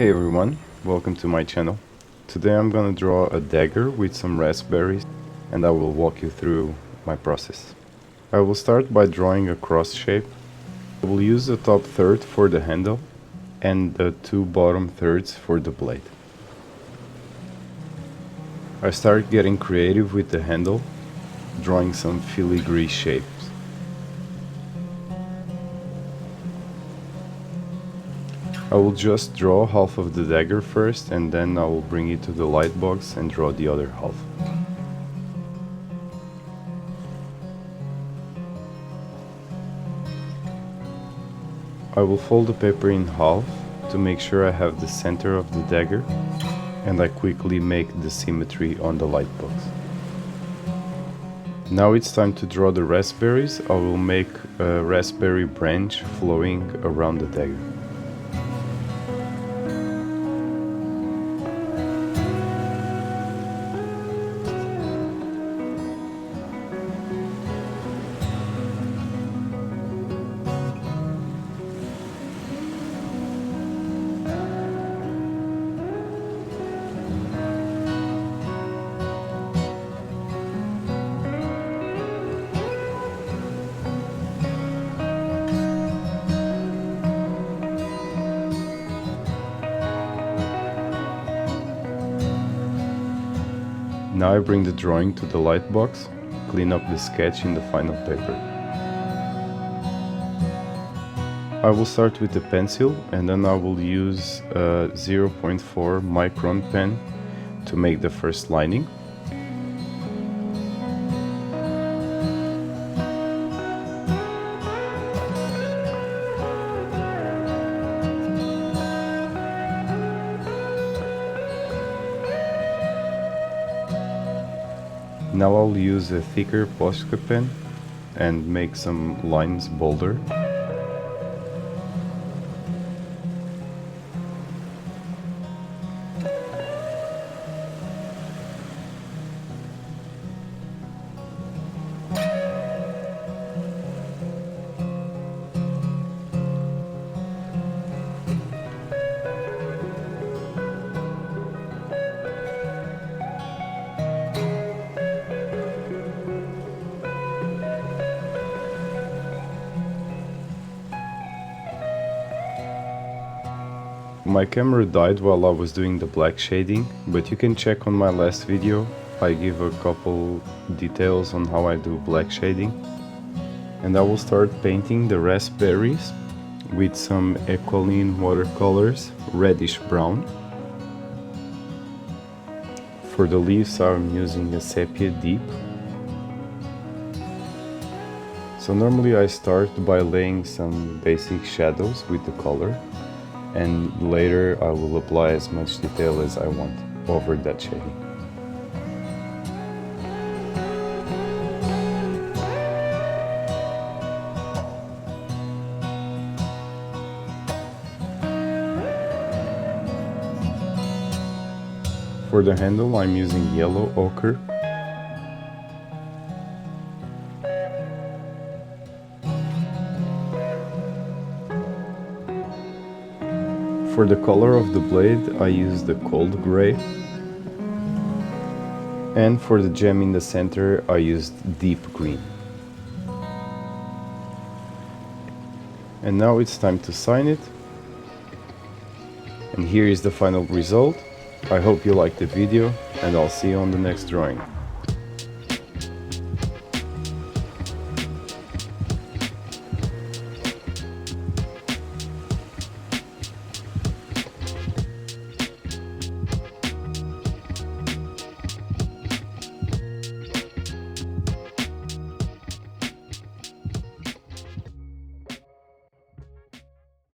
Hey everyone, welcome to my channel. Today I'm gonna draw a dagger with some raspberries and I will walk you through my process. I will start by drawing a cross shape. I will use the top third for the handle and the two bottom thirds for the blade. I start getting creative with the handle, drawing some filigree shapes. I will just draw half of the dagger first and then I will bring it to the light box and draw the other half. I will fold the paper in half to make sure I have the center of the dagger, and I quickly make the symmetry on the light box. Now it's time to draw the raspberries. I will make a raspberry branch flowing around the dagger. Now I bring the drawing to the light box, clean up the sketch in the final paper. I will start with the pencil and then I will use a 0.4 micron pen to make the first lining. Now I'll use a thicker Posca pen and make some lines bolder. My camera died while I was doing the black shading, but you can check on my last video. I give a couple details on how I do black shading. And I will start painting the raspberries with some Equaline watercolors, reddish brown. For the leaves I'm using a sepia deep. So normally I start by laying some basic shadows with the color, and later I will apply as much detail as I want over that shading. For the handle I'm using yellow ochre. For the color of the blade I use the cold gray, and for the gem in the center I used deep green. And now it's time to sign it, and here is the final result. I hope you liked the video and I'll see you on the next drawing.